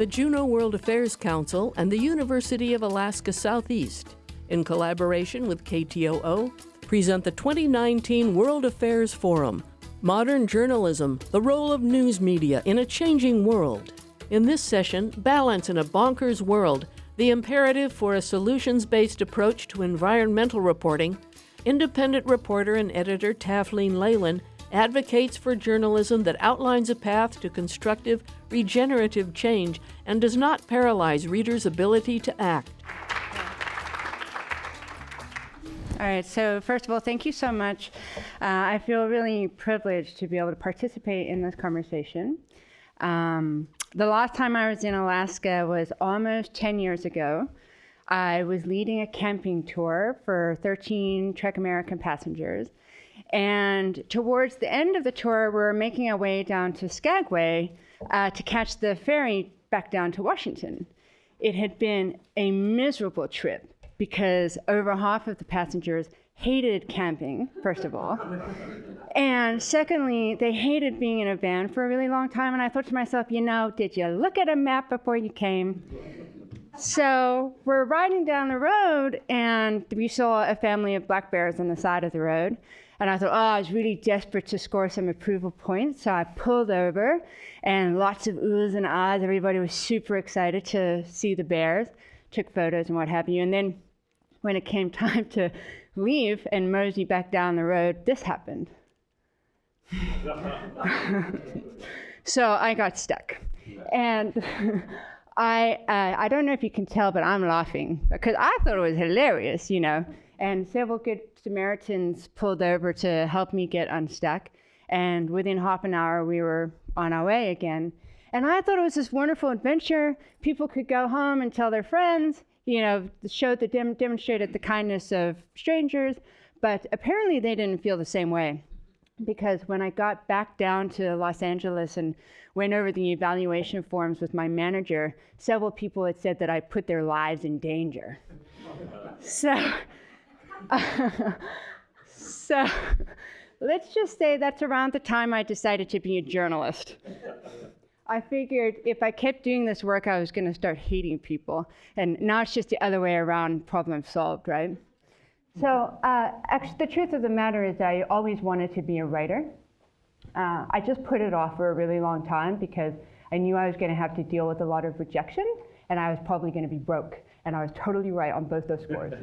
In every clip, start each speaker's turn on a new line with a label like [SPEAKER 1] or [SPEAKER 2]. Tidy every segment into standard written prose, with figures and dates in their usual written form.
[SPEAKER 1] the Juneau World Affairs Council and the University of Alaska Southeast, in collaboration with KTOO, present the 2019 World Affairs Forum, Modern Journalism, the Role of News Media in a Changing World. In this session, Balance in a Bonkers World, the imperative for a solutions-based approach to environmental reporting, independent reporter and editor Tafline Laylin advocates for journalism that outlines a path to constructive, regenerative change and does not paralyze readers' ability to act.
[SPEAKER 2] All right, so first of all, thank you so much. I feel really privileged to be able to participate in this conversation. The last time I was in Alaska was almost 10 years ago. I was leading a camping tour for 13 Trek American passengers. And towards the end of the tour, we were making our way down to Skagway to catch the ferry back down to Washington. It had been a miserable trip because over half of the passengers hated camping, first of all. And secondly, they hated being in a van for a really long time. And I thought to myself, did you look at a map before you came? So we're riding down the road and we saw a family of black bears on the side of the road. And I thought, I was really desperate to score some approval points. So I pulled over and lots of oohs and ahs. Everybody was super excited to see the bears, took photos and what have you. And then when it came time to leave and mosey back down the road, this happened. So I got stuck. And I don't know if you can tell, but I'm laughing because I thought it was hilarious, And several good Samaritans pulled over to help me get unstuck. And within half an hour, we were on our way again. And I thought it was this wonderful adventure. People could go home and tell their friends, demonstrated the kindness of strangers. But apparently they didn't feel the same way. Because when I got back down to Los Angeles and went over the evaluation forms with my manager, several people had said that I put their lives in danger. So let's just say that's around the time I decided to be a journalist. I figured if I kept doing this work, I was going to start hating people. And now it's just the other way around, problem solved, right? So actually, the truth of the matter is that I always wanted to be a writer. I just put it off for a really long time because I knew I was going to have to deal with a lot of rejection, and I was probably going to be broke. And I was totally right on both those scores.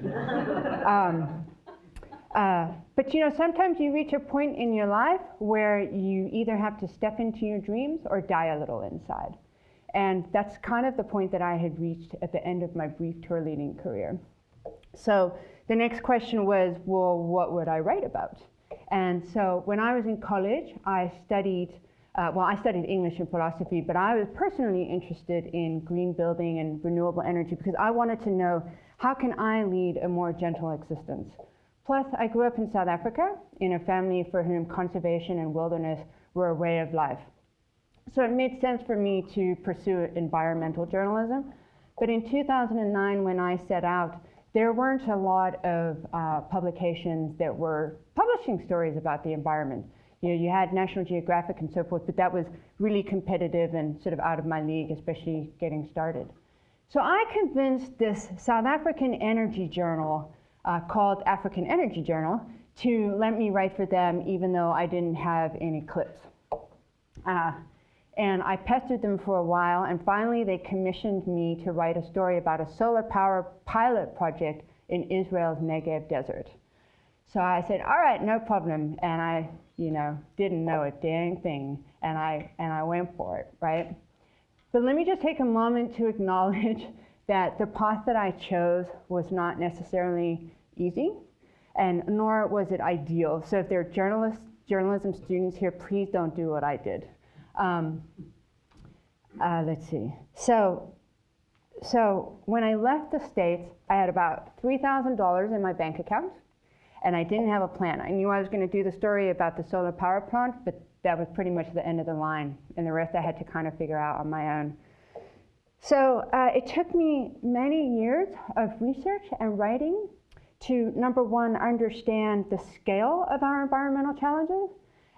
[SPEAKER 2] But sometimes you reach a point in your life where you either have to step into your dreams or die a little inside. And that's kind of the point that I had reached at the end of my brief tour leading career. So the next question was, well, what would I write about? And so when I was in college, I studied English and philosophy, but I was personally interested in green building and renewable energy because I wanted to know, how can I lead a more gentle existence? Plus, I grew up in South Africa in a family for whom conservation and wilderness were a way of life. So it made sense for me to pursue environmental journalism. But in 2009, when I set out, there weren't a lot of publications that were publishing stories about the environment. You had National Geographic and so forth, but that was really competitive and sort of out of my league, especially getting started. So I convinced this South African energy journal called African Energy Journal to let me write for them, even though I didn't have any clips. And I pestered them for a while, and finally they commissioned me to write a story about a solar power pilot project in Israel's Negev desert. So I said, all right, no problem. And I, didn't know a dang thing. And I went for it, right? But let me just take a moment to acknowledge that the path that I chose was not necessarily easy, and nor was it ideal. So if there are journalism students here, please don't do what I did. Let's see. So when I left the States, I had about $3,000 in my bank account, and I didn't have a plan. I knew I was going to do the story about the solar power plant, but that was pretty much the end of the line, and the rest I had to kind of figure out on my own. So it took me many years of research and writing to, number one, understand the scale of our environmental challenges,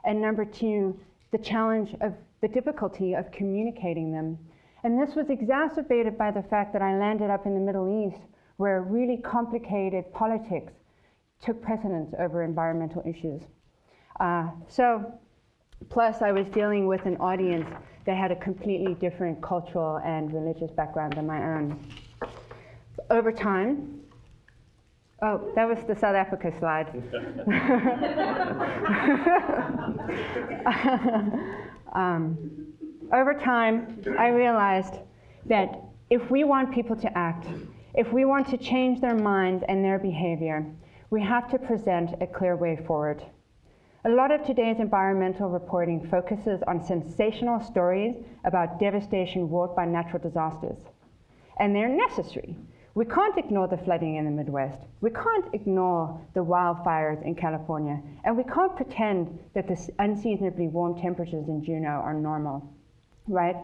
[SPEAKER 2] and number two, the challenge of the difficulty of communicating them. And this was exacerbated by the fact that I landed up in the Middle East, where really complicated politics took precedence over environmental issues. Plus I was dealing with an audience that had a completely different cultural and religious background than my own. Over time, oh, that was the South Africa slide. Over time, I realized that if we want people to act, if we want to change their minds and their behavior, we have to present a clear way forward. A lot of today's environmental reporting focuses on sensational stories about devastation wrought by natural disasters. And they're necessary. We can't ignore the flooding in the Midwest. We can't ignore the wildfires in California. And we can't pretend that the unseasonably warm temperatures in Juneau are normal, right?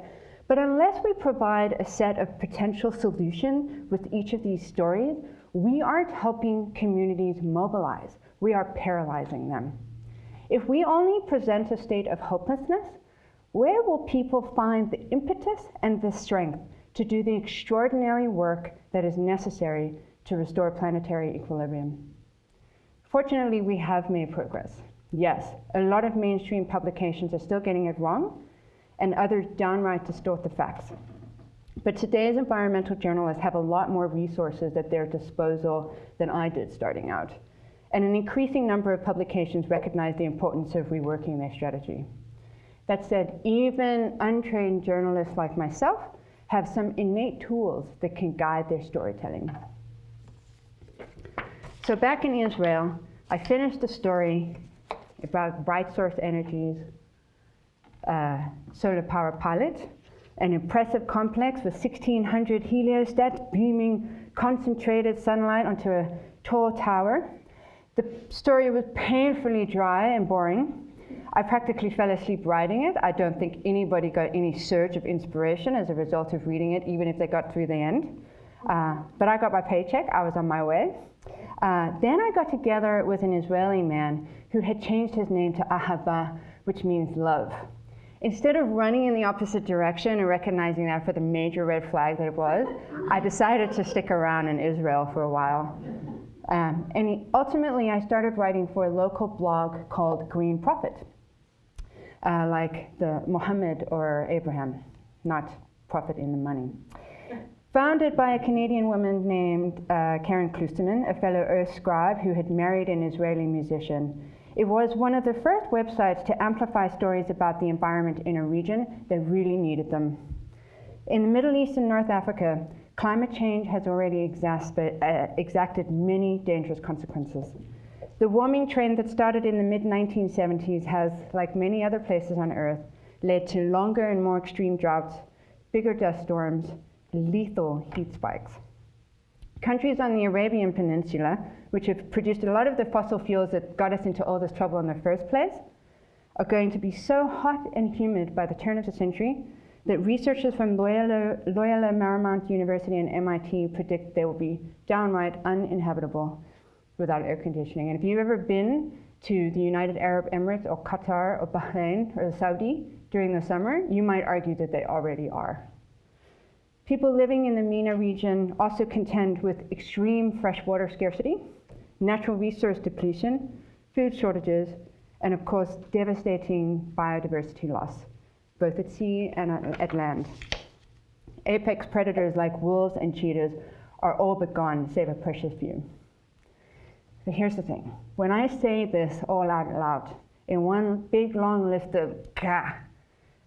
[SPEAKER 2] But unless we provide a set of potential solutions with each of these stories, we aren't helping communities mobilize. We are paralyzing them. If we only present a state of hopelessness, where will people find the impetus and the strength to do the extraordinary work that is necessary to restore planetary equilibrium? Fortunately, we have made progress. Yes, a lot of mainstream publications are still getting it wrong, and others downright distort the facts. But today's environmental journalists have a lot more resources at their disposal than I did starting out. And an increasing number of publications recognize the importance of reworking their strategy. That said, even untrained journalists like myself have some innate tools that can guide their storytelling. So back in Israel, I finished a story about Bright Source Energy's solar power pilot, an impressive complex with 1,600 heliostats beaming concentrated sunlight onto a tall tower. The story was painfully dry and boring. I practically fell asleep writing it. I don't think anybody got any surge of inspiration as a result of reading it, even if they got through the end. But I got my paycheck. I was on my way. Then I got together with an Israeli man who had changed his name to Ahava, which means love. Instead of running in the opposite direction and recognizing that for the major red flag that it was, I decided to stick around in Israel for a while. Ultimately, I started writing for a local blog called Green Prophet, like the Muhammad or Abraham, not prophet in the money. Founded by a Canadian woman named Karen Klusterman, a fellow Earth scribe who had married an Israeli musician. It was one of the first websites to amplify stories about the environment in a region that really needed them. In the Middle East and North Africa, climate change has already exacted many dangerous consequences. The warming trend that started in the mid-1970s has, like many other places on Earth, led to longer and more extreme droughts, bigger dust storms, lethal heat spikes. Countries on the Arabian Peninsula, which have produced a lot of the fossil fuels that got us into all this trouble in the first place, are going to be so hot and humid by the turn of the century that researchers from Loyola Marymount University and MIT predict they will be downright uninhabitable without air conditioning. And if you've ever been to the United Arab Emirates or Qatar or Bahrain or Saudi during the summer, you might argue that they already are. People living in the MENA region also contend with extreme freshwater scarcity, natural resource depletion, food shortages, and of course, devastating biodiversity loss, both at sea and at land. Apex predators like wolves and cheetahs are all but gone, save a precious few. But here's the thing. When I say this all out loud, in one big long list of gah,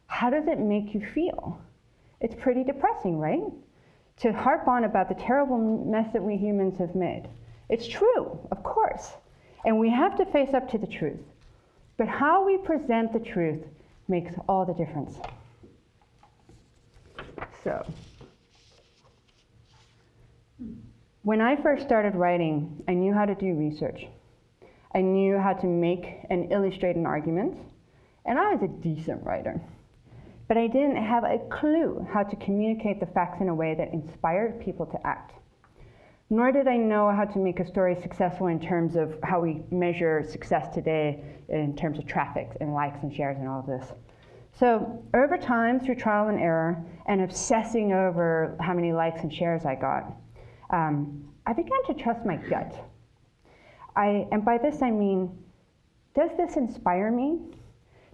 [SPEAKER 2] how does it make you feel? It's pretty depressing, right? To harp on about the terrible mess that we humans have made. It's true, of course, and we have to face up to the truth. But how we present the truth makes all the difference. So, when I first started writing, I knew how to do research. I knew how to make and illustrate an argument, and I was a decent writer. But I didn't have a clue how to communicate the facts in a way that inspired people to act. Nor did I know how to make a story successful in terms of how we measure success today in terms of traffic and likes and shares and all of this. So over time, through trial and error, and obsessing over how many likes and shares I got, I began to trust my gut. And by this I mean, does this inspire me?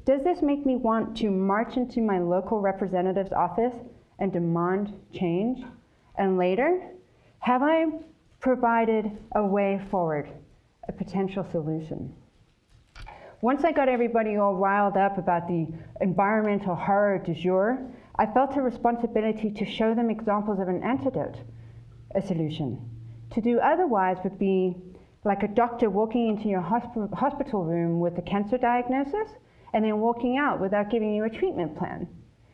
[SPEAKER 2] Does this make me want to march into my local representative's office and demand change? And later, have I provided a way forward, a potential solution? Once I got everybody all riled up about the environmental horror du jour, I felt a responsibility to show them examples of an antidote, a solution. To do otherwise would be like a doctor walking into your hospital room with a cancer diagnosis and then walking out without giving you a treatment plan.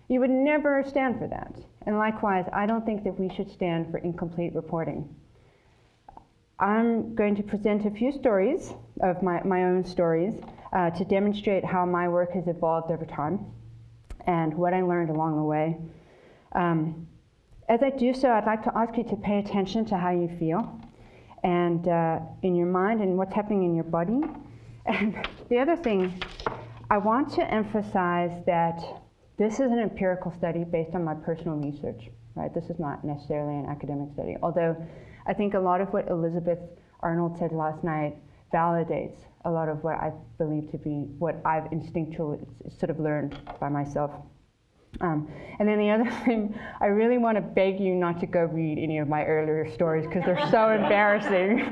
[SPEAKER 2] You would never stand for that. And likewise, I don't think that we should stand for incomplete reporting. I'm going to present a few stories of my own stories to demonstrate how my work has evolved over time and what I learned along the way. As I do so, I'd like to ask you to pay attention to how you feel and in your mind and what's happening in your body. And the other thing, I want to emphasize that this is an empirical study based on my personal research, right? This is not necessarily an academic study, although I think a lot of what Elizabeth Arnold said last night validates a lot of what I believe to be what I've instinctually sort of learned by myself. And then the other thing, I really want to beg you not to go read any of my earlier stories because they're so embarrassing.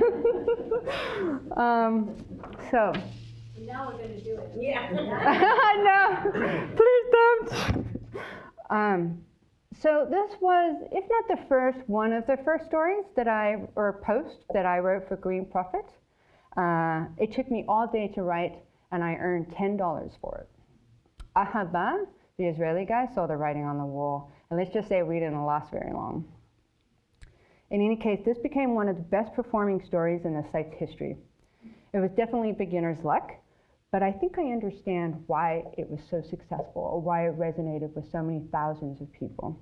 [SPEAKER 2] So.
[SPEAKER 3] Now we're going to do it. Yeah.
[SPEAKER 2] I know. Please don't. So this was, if not the first, one of the first stories or posts that I wrote for Green Profit. It took me all day to write, and I earned $10 for it. Ahava, the Israeli guy, saw the writing on the wall, and let's just say we didn't last very long. In any case, this became one of the best performing stories in the site's history. It was definitely beginner's luck, but I think I understand why it was so successful, or why it resonated with so many thousands of people.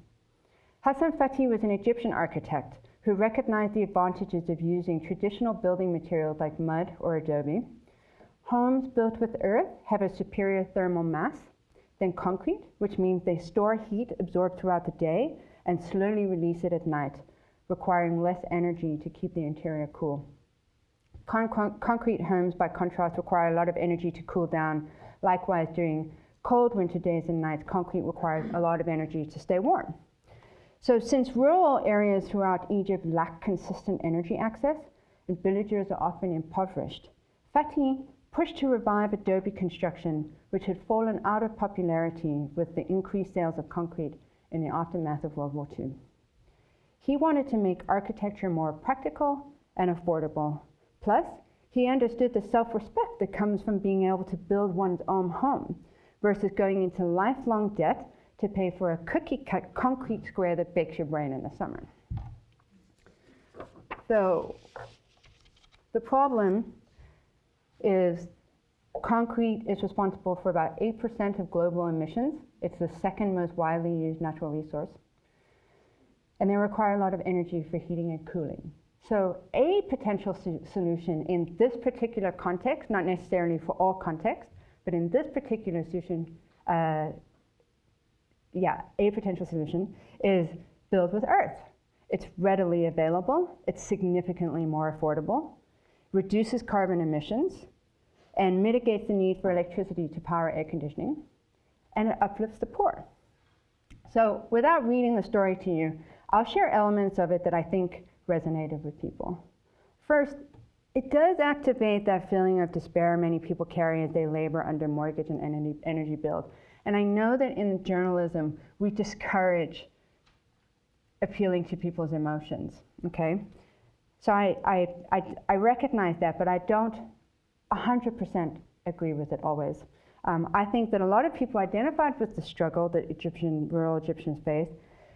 [SPEAKER 2] Hassan Fatih was an Egyptian architect who recognized the advantages of using traditional building materials like mud or adobe. Homes built with earth have a superior thermal mass than concrete, which means they store heat absorbed throughout the day and slowly release it at night, requiring less energy to keep the interior cool. Concrete homes, by contrast, require a lot of energy to cool down. Likewise, during cold winter days and nights, concrete requires a lot of energy to stay warm. So since rural areas throughout Egypt lack consistent energy access, and villagers are often impoverished, Fatih pushed to revive adobe construction, which had fallen out of popularity with the increased sales of concrete in the aftermath of World War II. He wanted to make architecture more practical and affordable. Plus, he understood the self-respect that comes from being able to build one's own home versus going into lifelong debt to pay for a cookie-cut concrete square that bakes your brain in the summer. So the problem is concrete is responsible for about 8% of global emissions. It's the second most widely used natural resource. And they require a lot of energy for heating and cooling. So a potential solution in this particular context, not necessarily for all contexts, but in this particular solution, a potential solution is build with earth. It's readily available, it's significantly more affordable, reduces carbon emissions, and mitigates the need for electricity to power air conditioning, and it uplifts the poor. So without reading the story to you, I'll share elements of it that I think resonated with people. First, it does activate that feeling of despair many people carry as they labor under mortgage and energy bills. And I know that in journalism, we discourage appealing to people's emotions, okay? So I recognize that, but I don't 100% agree with it always. I think that a lot of people identified with the struggle that rural Egyptians face,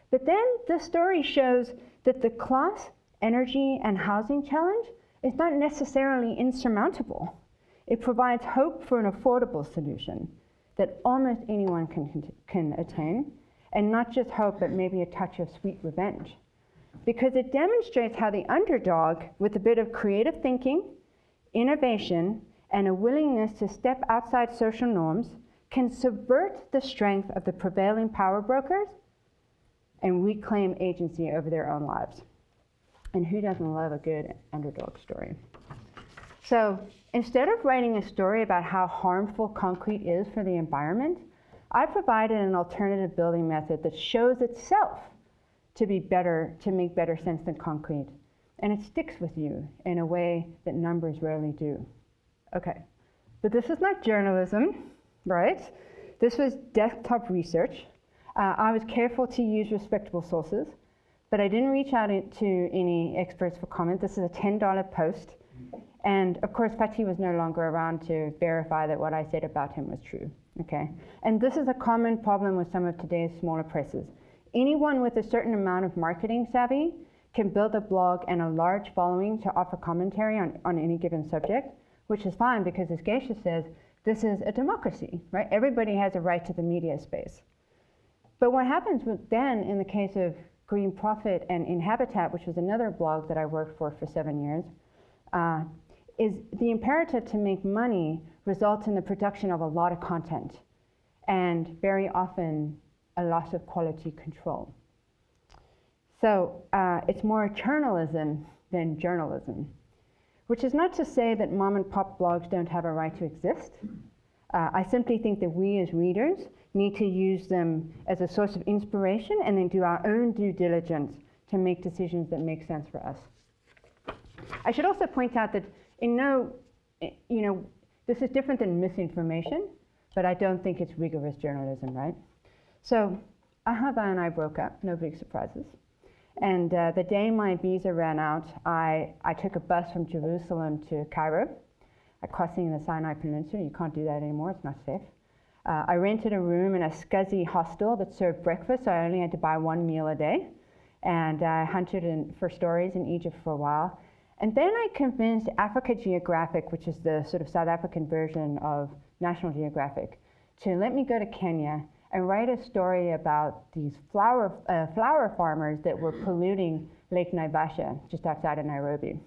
[SPEAKER 2] but then the story shows that the class, energy, and housing challenge is not necessarily insurmountable. It provides hope for an affordable solution that almost anyone can attain, and not just hope, but maybe a touch of sweet revenge. Because it demonstrates how the underdog, with a bit of creative thinking, innovation, and a willingness to step outside social norms, can subvert the strength of the prevailing power brokers and reclaim agency over their own lives. And who doesn't love a good underdog story? So instead of writing a story about how harmful concrete is for the environment, I provided an alternative building method that shows itself to be better, to make better sense than concrete. And it sticks with you in a way that numbers rarely do. Okay, but this is not journalism, right? This was desktop research. I was careful to use respectable sources, but I didn't reach out to any experts for comment. This is a $10 post. And of course, Patti was no longer around to verify that what I said about him was true, okay? And this is a common problem with some of today's smaller presses. Anyone with a certain amount of marketing savvy can build a blog and a large following to offer commentary on any given subject, which is fine because, as Geisha says, this is a democracy, right? Everybody has a right to the media space. But what happens then in the case of Green Profit and Inhabitat, which was another blog that I worked for 7 years, is the imperative to make money results in the production of a lot of content and very often a loss of quality control. So it's more journalism than journalism, which is not to say that mom and pop blogs don't have a right to exist. I simply think that we as readers need to use them as a source of inspiration and then do our own due diligence to make decisions that make sense for us. I should also point out that this is different than misinformation, but I don't think it's rigorous journalism, right? So Ahava and I broke up, no big surprises. And the day my visa ran out, I took a bus from Jerusalem to Cairo, crossing the Sinai Peninsula. You can't do that anymore, it's not safe. I rented a room in a scuzzy hostel that served breakfast, so I only had to buy one meal a day. And I hunted for stories in Egypt for a while. And then I convinced Africa Geographic, which is the sort of South African version of National Geographic, to let me go to Kenya and write a story about these flower farmers that were polluting Lake Naivasha, just outside of Nairobi.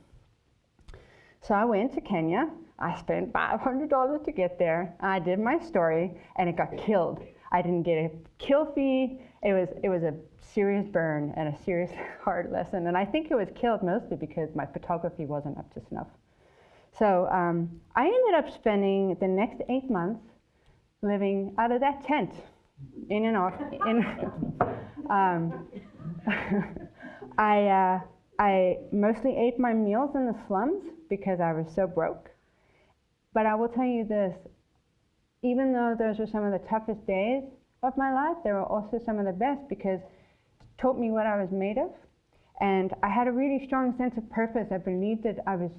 [SPEAKER 2] So I went to Kenya. I spent $500 to get there. I did my story, and it got killed. I didn't get a kill fee. It was a serious burn and a serious hard lesson. And I think it was killed mostly because my photography wasn't up to snuff. So I ended up spending the next 8 months living out of that tent, in and off. I mostly ate my meals in the slums because I was so broke. But I will tell you this, even though those were some of the toughest days of my life, they were also some of the best because it taught me what I was made of. And I had a really strong sense of purpose. I believed that I was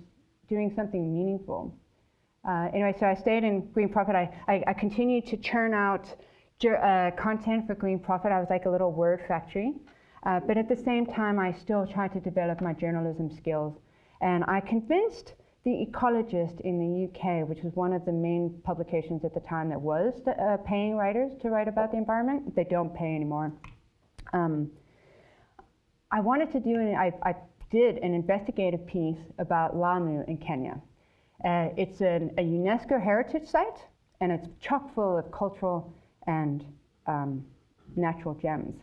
[SPEAKER 2] doing something meaningful. Anyway, so I stayed in Green Profit. I continued to churn out content for Green Profit. I was like a little word factory. But at the same time, I still tried to develop my journalism skills. And I convinced The Ecologist in the UK, which was one of the main publications at the time that was paying writers to write about the environment. They don't pay anymore. I wanted to do, I did an investigative piece about Lamu in Kenya. It's a UNESCO heritage site, and it's chock full of cultural and natural gems.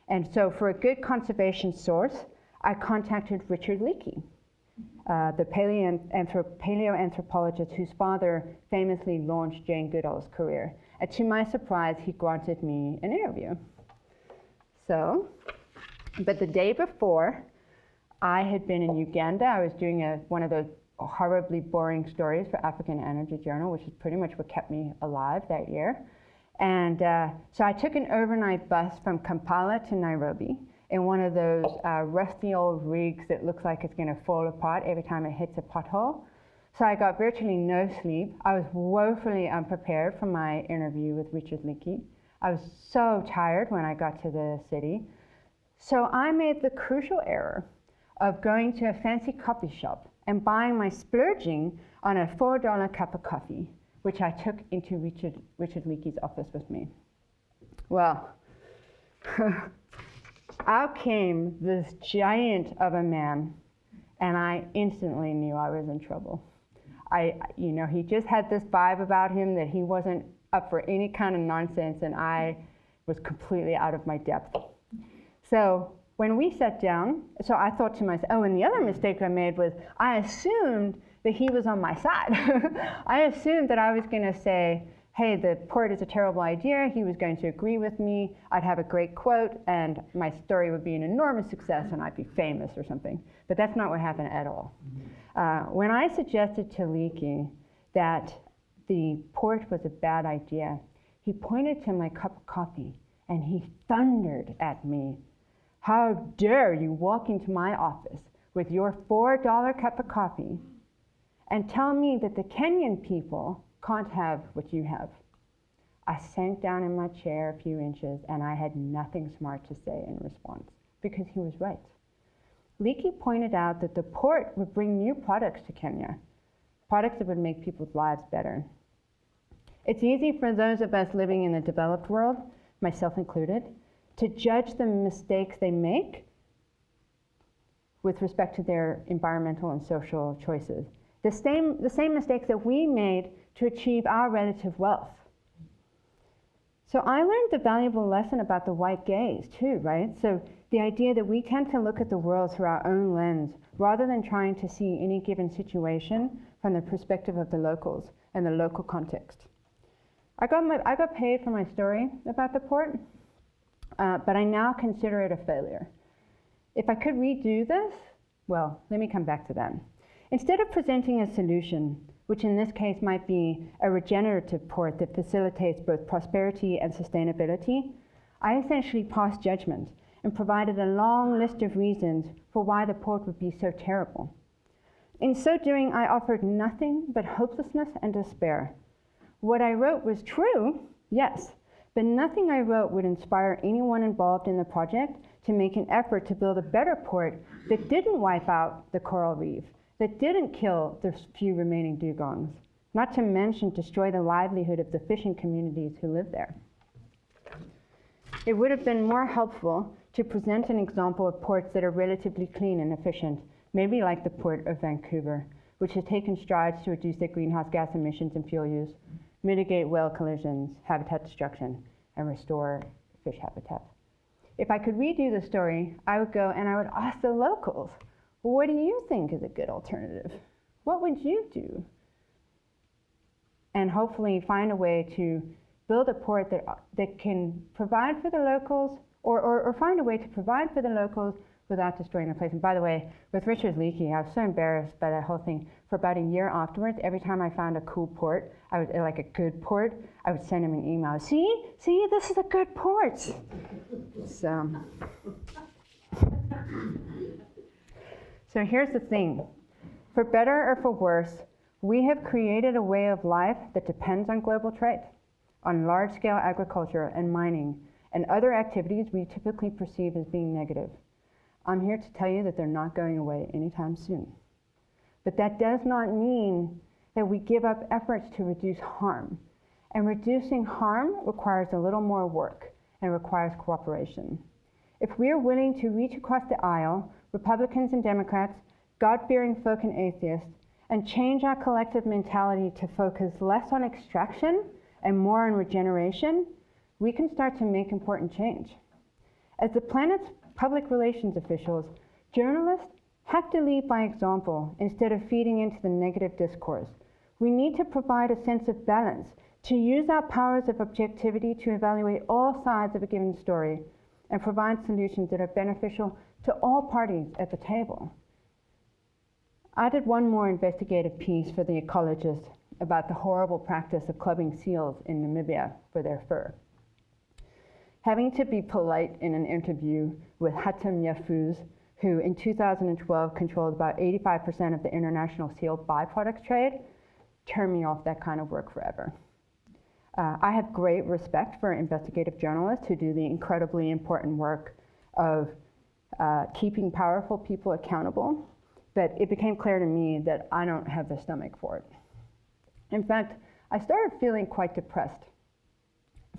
[SPEAKER 2] And so for a good conservation source, I contacted Richard Leakey, the paleoanthropologist whose father famously launched Jane Goodall's career. And to my surprise, he granted me an interview. So, but the day before, I had been in Uganda. I was doing one of those horribly boring stories for African Energy Journal, which is pretty much what kept me alive that year. And so I took an overnight bus from Kampala to Nairobi in one of those rusty old rigs that looks like it's going to fall apart every time it hits a pothole. So I got virtually no sleep. I was woefully unprepared for my interview with Richard Leakey. I was so tired when I got to the city. So I made the crucial error of going to a fancy coffee shop and buying my splurging on a $4 cup of coffee, which I took into Richard Leakey's office with me. Well, out came this giant of a man, and I instantly knew I was in trouble. He just had this vibe about him that he wasn't up for any kind of nonsense, and I was completely out of my depth. So when we sat down, so I thought to myself, oh, and the other mistake I made was I assumed that he was on my side. I assumed that I was going to say, hey, the port is a terrible idea. He was going to agree with me. I'd have a great quote, and my story would be an enormous success, and I'd be famous or something. But that's not what happened at all. When I suggested to Leakey that the port was a bad idea, he pointed to my cup of coffee, and he thundered at me, how dare you walk into my office with your $4 cup of coffee and tell me that the Kenyan people can't have what you have. I sank down in my chair a few inches, and I had nothing smart to say in response, because he was right. Leakey pointed out that the port would bring new products to Kenya, products that would make people's lives better. It's easy for those of us living in the developed world, myself included, to judge the mistakes they make with respect to their environmental and social choices. The same mistakes that we made to achieve our relative wealth. So I learned the valuable lesson about the white gaze too, right? So the idea that we tend to look at the world through our own lens rather than trying to see any given situation from the perspective of the locals and the local context. I got paid for my story about the port, but I now consider it a failure. If I could redo this, well, let me come back to that. Instead of presenting a solution, which in this case might be a regenerative port that facilitates both prosperity and sustainability, I essentially passed judgment and provided a long list of reasons for why the port would be so terrible. In so doing, I offered nothing but hopelessness and despair. What I wrote was true, yes, but nothing I wrote would inspire anyone involved in the project to make an effort to build a better port that didn't wipe out the coral reef, that didn't kill the few remaining dugongs, not to mention destroy the livelihood of the fishing communities who live there. It would have been more helpful to present an example of ports that are relatively clean and efficient, maybe like the Port of Vancouver, which has taken strides to reduce their greenhouse gas emissions and fuel use, mitigate whale collisions, habitat destruction, and restore fish habitat. If I could redo the story, I would go and I would ask the locals, what do you think is a good alternative? What would you do? And hopefully find a way to build a port that can provide for the locals, or find a way to provide for the locals without destroying the place. And by the way, with Richard Leakey, I was so embarrassed by that whole thing. For about a year afterwards, every time I found a cool port, like a good port, I would send him an email. See, this is a good port. So here's the thing. For better or for worse, we have created a way of life that depends on global trade, on large-scale agriculture and mining, and other activities we typically perceive as being negative. I'm here to tell you that they're not going away anytime soon. But that does not mean that we give up efforts to reduce harm. And reducing harm requires a little more work and requires cooperation. If we are willing to reach across the aisle, Republicans and Democrats, God-fearing folk and atheists, and change our collective mentality to focus less on extraction and more on regeneration, we can start to make important change. As the planet's public relations officials, journalists have to lead by example instead of feeding into the negative discourse. We need to provide a sense of balance, to use our powers of objectivity to evaluate all sides of a given story and provide solutions that are beneficial to all parties at the table. I did one more investigative piece for The Ecologist about the horrible practice of clubbing seals in Namibia for their fur. Having to be polite in an interview with Hatem Yafuz, who in 2012 controlled about 85% of the international seal byproducts trade, turned me off that kind of work forever. I have great respect for investigative journalists who do the incredibly important work of keeping powerful people accountable, but it became clear to me that I don't have the stomach for it. In fact, I started feeling quite depressed.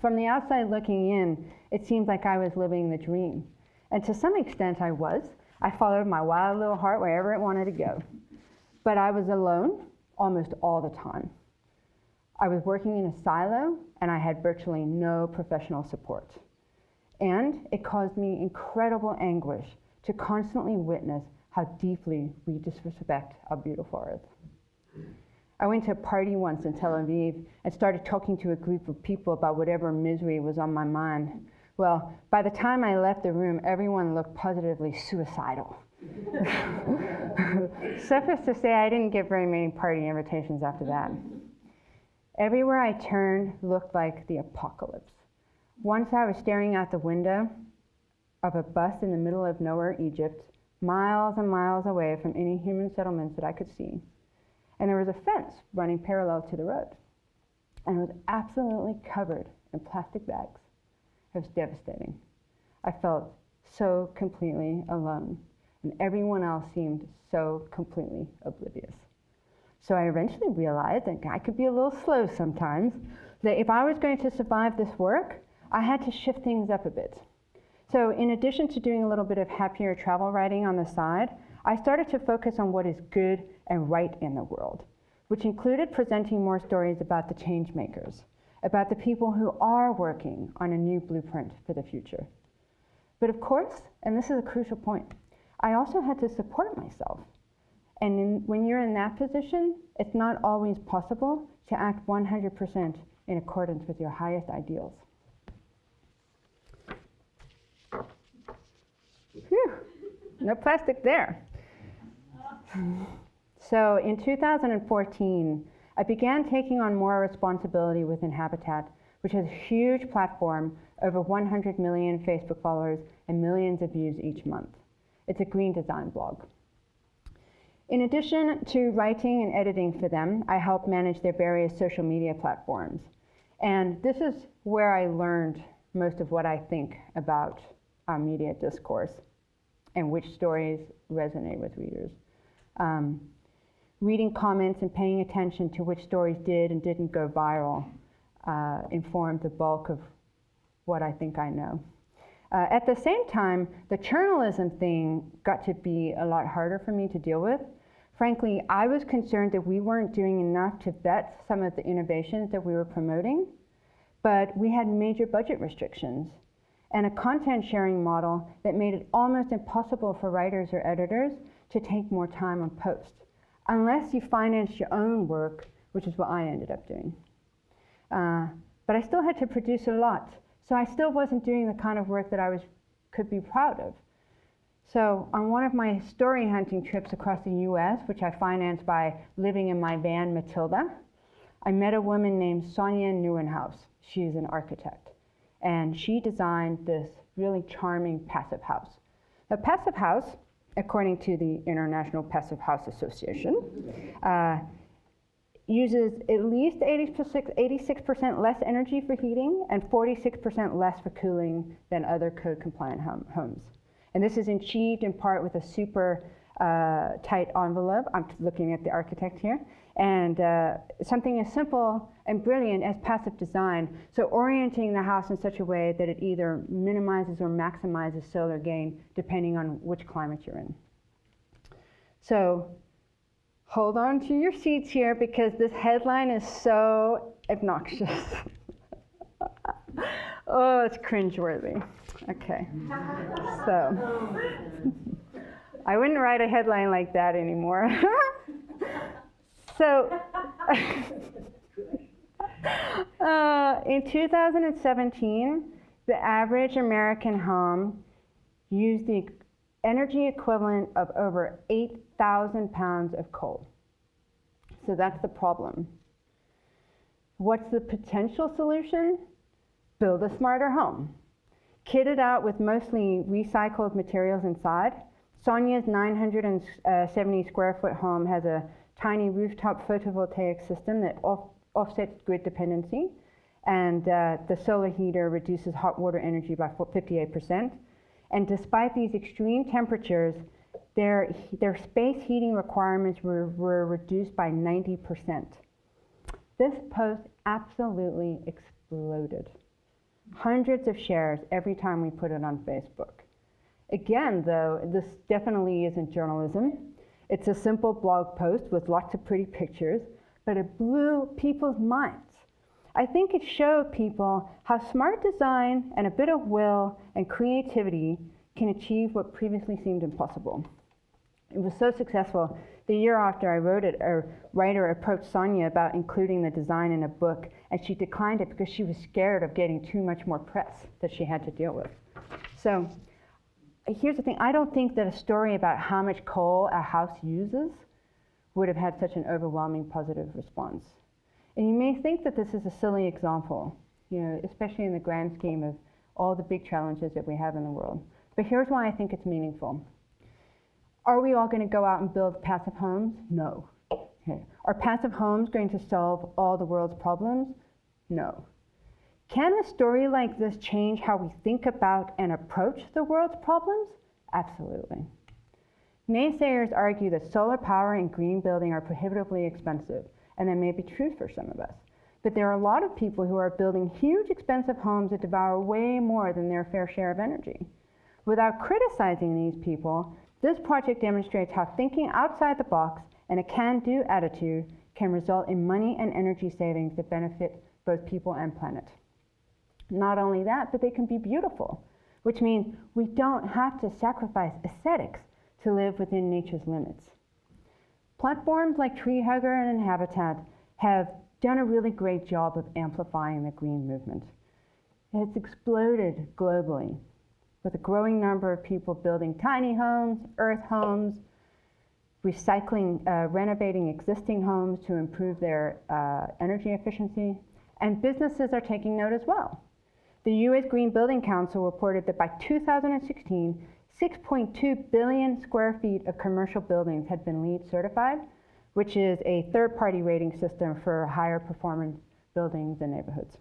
[SPEAKER 2] From the outside looking in, it seemed like I was living the dream. And to some extent I was. I followed my wild little heart wherever it wanted to go. But I was alone almost all the time. I was working in a silo, and I had virtually no professional support. And it caused me incredible anguish to constantly witness how deeply we disrespect our beautiful earth. I went to a party once in Tel Aviv and started talking to a group of people about whatever misery was on my mind. Well, by the time I left the room, everyone looked positively suicidal. Suffice to say, I didn't get very many party invitations after that. Everywhere I turned looked like the apocalypse. Once I was staring out the window of a bus in the middle of nowhere, Egypt, miles and miles away from any human settlements that I could see. And there was a fence running parallel to the road. And it was absolutely covered in plastic bags. It was devastating. I felt so completely alone, and everyone else seemed so completely oblivious. So I eventually realized that I could be a little slow sometimes, that if I was going to survive this work, I had to shift things up a bit. So in addition to doing a little bit of happier travel writing on the side, I started to focus on what is good and right in the world, which included presenting more stories about the change makers, about the people who are working on a new blueprint for the future. But of course, and this is a crucial point, I also had to support myself. And when you're in that position, it's not always possible to act 100% in accordance with your highest ideals. Phew, no plastic there. So in 2014, I began taking on more responsibility with Inhabitat, which has a huge platform, over 100 million Facebook followers, and millions of views each month. It's a green design blog. In addition to writing and editing for them, I help manage their various social media platforms. And this is where I learned most of what I think about our media discourse and which stories resonate with readers. Reading comments and paying attention to which stories did and didn't go viral informed the bulk of what I think I know. At the same time, the journalism thing got to be a lot harder for me to deal with. Frankly, I was concerned that we weren't doing enough to vet some of the innovations that we were promoting, but we had major budget restrictions and a content sharing model that made it almost impossible for writers or editors to take more time on post, unless you financed your own work, which is what I ended up doing. But I still had to produce a lot, so I still wasn't doing the kind of work that I could be proud of. So on one of my story hunting trips across the US, which I financed by living in my van, Matilda, I met a woman named Sonia Neuenhaus. She's an architect, and she designed this really charming passive house. A passive house, according to the International Passive House Association, uses at least 86% less energy for heating and 46% less for cooling than other code-compliant homes. And this is achieved in part with a super tight envelope. I'm looking at the architect here. And something as simple and brilliant as passive design, so orienting the house in such a way that it either minimizes or maximizes solar gain depending on which climate you're in. So hold on to your seats here because this headline is so obnoxious. Oh, it's cringeworthy. Okay, so I wouldn't write a headline like that anymore. So in 2017, the average American home used the energy equivalent of over 8,000 pounds of coal. So that's the problem. What's the potential solution? Build a smarter home. Kitted out with mostly recycled materials inside, Sonia's 970 square foot home has a tiny rooftop photovoltaic system that offsets grid dependency, and the solar heater reduces hot water energy by 58%. And despite these extreme temperatures, their space heating requirements were reduced by 90%. This post absolutely exploded. Hundreds of shares every time we put it on Facebook. Again, though, this definitely isn't journalism. It's a simple blog post with lots of pretty pictures, but it blew people's minds. I think it showed people how smart design and a bit of will and creativity can achieve what previously seemed impossible. It was so successful, the year after I wrote it, a writer approached Sonia about including the design in a book, and she declined it because she was scared of getting too much more press that she had to deal with. So here's the thing, I don't think that a story about how much coal a house uses would have had such an overwhelming positive response. And you may think that this is a silly example, especially in the grand scheme of all the big challenges that we have in the world. But here's why I think it's meaningful. Are we all going to go out and build passive homes? No. Okay. Are passive homes going to solve all the world's problems? No. Can a story like this change how we think about and approach the world's problems? Absolutely. Naysayers argue that solar power and green building are prohibitively expensive, and that may be true for some of us. But there are a lot of people who are building huge, expensive homes that devour way more than their fair share of energy. Without criticizing these people, this project demonstrates how thinking outside the box and a can-do attitude can result in money and energy savings that benefit both people and planet. Not only that, but they can be beautiful, which means we don't have to sacrifice aesthetics to live within nature's limits. Platforms like Tree Hugger and Inhabitants have done a really great job of amplifying the green movement. It's exploded globally, with a growing number of people building tiny homes, earth homes, recycling, renovating existing homes to improve their energy efficiency, and businesses are taking note as well. The U.S. Green Building Council reported that by 2016, 6.2 billion square feet of commercial buildings had been LEED certified, which is a third-party rating system for higher performance buildings and neighborhoods.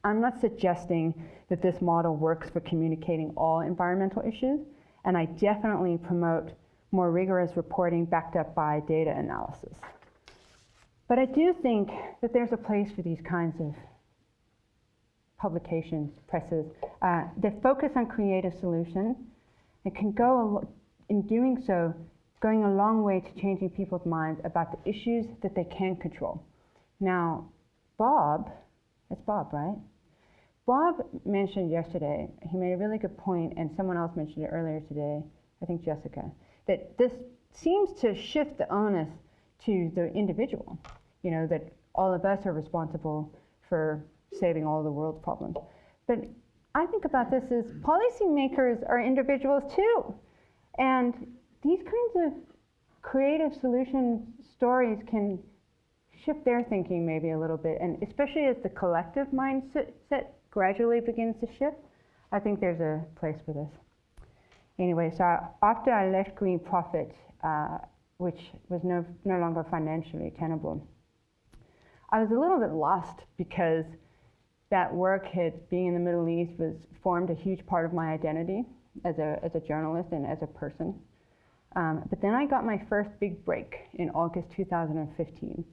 [SPEAKER 2] I'm not suggesting that this model works for communicating all environmental issues, and I definitely promote more rigorous reporting backed up by data analysis. But I do think that there's a place for these kinds of publications, presses, that focus on creative solutions. It can go, in doing so, going a long way to changing people's minds about the issues that they can control. Now, Bob, that's Bob, right? Bob mentioned yesterday, he made a really good point, and someone else mentioned it earlier today, I think Jessica, that this seems to shift the onus to the individual, that all of us are responsible for saving all the world's problems. But I think about this as policymakers are individuals too. And these kinds of creative solution stories can shift their thinking maybe a little bit, and especially as the collective mindset gradually begins to shift, I think there's a place for this. Anyway, so after I left Green Profit, which was no longer financially tenable, I was a little bit lost because that work being in the Middle East formed a huge part of my identity as a journalist and as a person. But then I got my first big break in August 2015.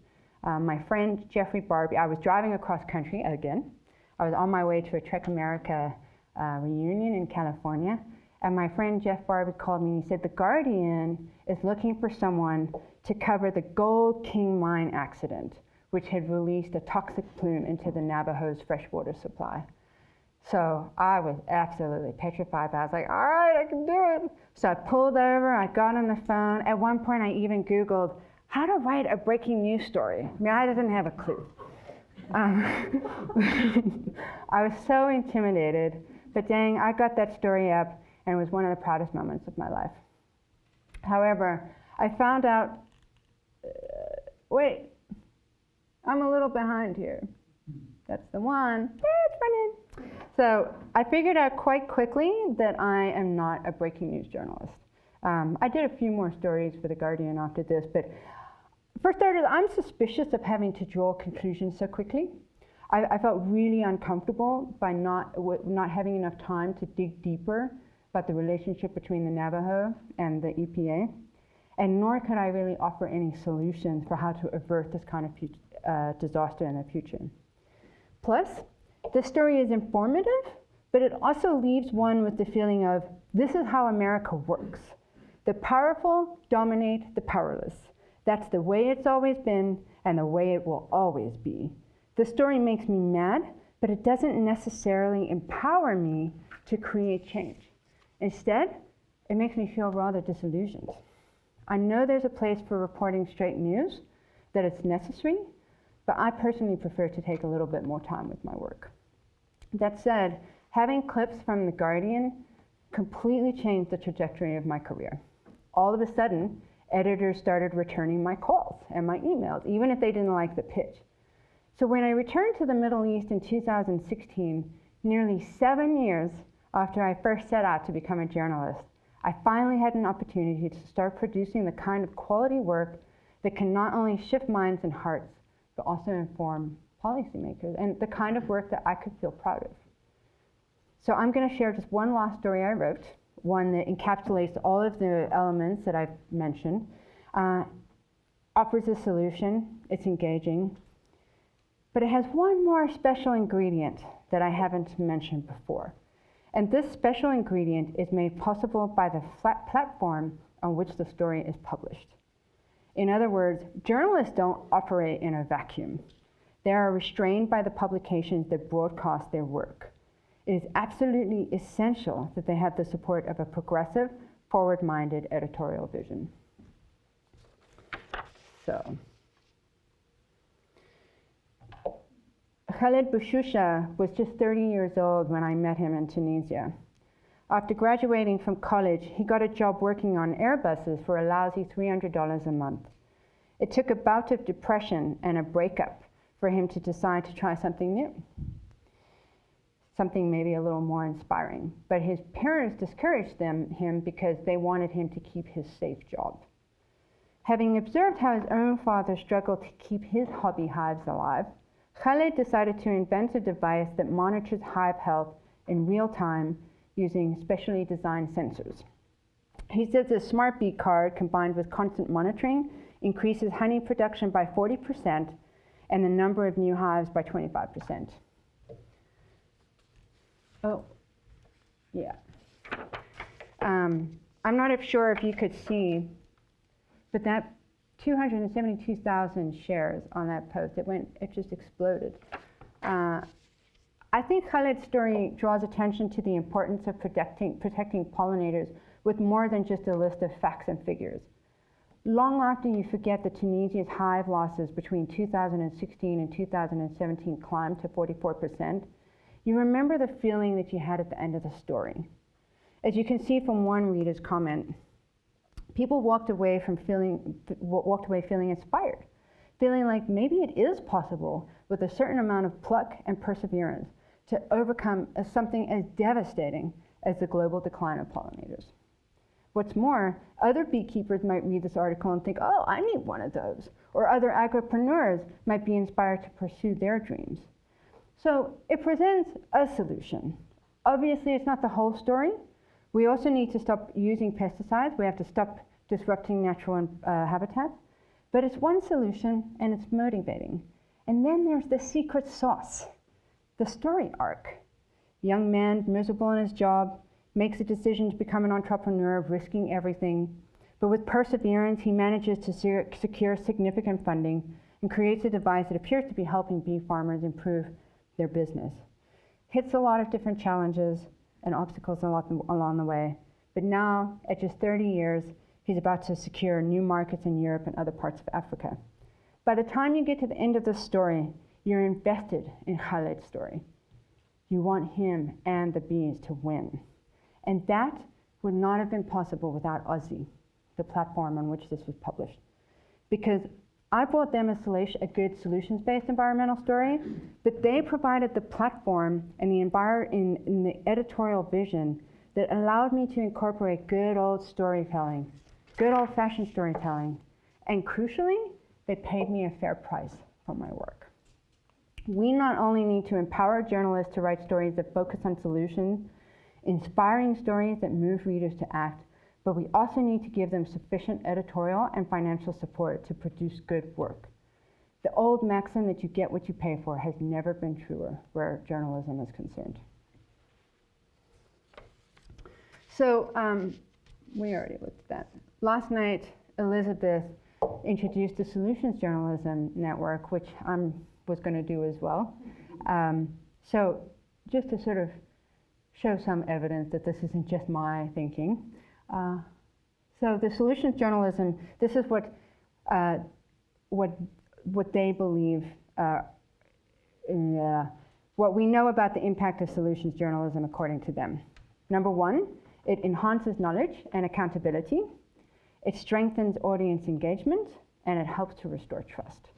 [SPEAKER 2] My friend Jeffrey Barbie, I was driving across country again. I was on my way to a Trek America reunion in California, and my friend Jeff Barbie called me and he said, "The Guardian is looking for someone to cover the Gold King mine accident, which had released a toxic plume into the Navajo's freshwater supply." So I was absolutely petrified. I was like, all right, I can do it. So I pulled over, I got on the phone. At one point, I even Googled how to write a breaking news story. I mean, I didn't have a clue. I was so intimidated, but dang, I got that story up, and it was one of the proudest moments of my life. However, I found out, wait, I'm a little behind here. That's the one. That's running. So I figured out quite quickly that I am not a breaking news journalist. I did a few more stories for The Guardian after this, but for starters, I'm suspicious of having to draw conclusions so quickly. I felt really uncomfortable by not having enough time to dig deeper about the relationship between the Navajo and the EPA, and nor could I really offer any solutions for how to avert this kind of disaster in the future. Plus, this story is informative, but it also leaves one with the feeling of, this is how America works. The powerful dominate the powerless. That's the way it's always been, and the way it will always be. The story makes me mad, but it doesn't necessarily empower me to create change. Instead, it makes me feel rather disillusioned. I know there's a place for reporting straight news, that it's necessary, but I personally prefer to take a little bit more time with my work. That said, having clips from The Guardian completely changed the trajectory of my career. All of a sudden, editors started returning my calls and my emails, even if they didn't like the pitch. So when I returned to the Middle East in 2016, nearly 7 years after I first set out to become a journalist, I finally had an opportunity to start producing the kind of quality work that can not only shift minds and hearts, but also inform policymakers, and the kind of work that I could feel proud of. So I'm going to share just one last story I wrote, one that encapsulates all of the elements that I've mentioned, offers a solution, it's engaging, but it has one more special ingredient that I haven't mentioned before. And this special ingredient is made possible by the platform on which the story is published. In other words, journalists don't operate in a vacuum. They are restrained by the publications that broadcast their work. It is absolutely essential that they have the support of a progressive, forward-minded editorial vision. So, Khaled Bouchoucha was just 30 years old when I met him in Tunisia. After graduating from college, he got a job working on Airbuses for a lousy $300 a month. It took a bout of depression and a breakup for him to decide to try something new, something maybe a little more inspiring. But his parents discouraged him because they wanted him to keep his safe job. Having observed how his own father struggled to keep his hobby hives alive, Khaled decided to invent a device that monitors hive health in real time using specially designed sensors. He says the smart bee card combined with constant monitoring increases honey production by 40% and the number of new hives by 25%. Oh, yeah. I'm not sure if you could see, but that 272,000 shares on that post, it just exploded. I think Khaled's story draws attention to the importance of protecting pollinators with more than just a list of facts and figures. Long after you forget that Tunisia's hive losses between 2016 and 2017 climbed to 44%, you remember the feeling that you had at the end of the story. As you can see from one reader's comment, people walked away feeling inspired, feeling like maybe it is possible with a certain amount of pluck and perseverance to overcome something as devastating as the global decline of pollinators. What's more, other beekeepers might read this article and think, oh, I need one of those. Or other agripreneurs might be inspired to pursue their dreams. So it presents a solution. Obviously, it's not the whole story. We also need to stop using pesticides. We have to stop disrupting natural habitats. But it's one solution, and it's motivating. And then there's the secret sauce, the story arc. Young man, miserable in his job, makes a decision to become an entrepreneur, risking everything. But with perseverance, he manages to secure significant funding and creates a device that appears to be helping bee farmers improve their business. Hits a lot of different challenges and obstacles along the way. But now, at just 30 years, he's about to secure new markets in Europe and other parts of Africa. By the time you get to the end of the story, you're invested in Khaled's story. You want him and the bees to win. And that would not have been possible without Aussie, the platform on which this was published. Because I brought them a good solutions-based environmental story, but they provided the platform and in the editorial vision that allowed me to incorporate good old storytelling, good old-fashioned storytelling. And crucially, they paid me a fair price for my work. We not only need to empower journalists to write stories that focus on solutions, inspiring stories that move readers to act, but we also need to give them sufficient editorial and financial support to produce good work. The old maxim that you get what you pay for has never been truer where journalism is concerned. So we already looked at that. Last night, Elizabeth introduced the Solutions Journalism Network, which I was going to do as well. So just to sort of show some evidence that this isn't just my thinking. So the Solutions Journalism, this is what they believe, what we know about the impact of solutions journalism according to them. Number one, it enhances knowledge and accountability. It strengthens audience engagement, and it helps to restore trust.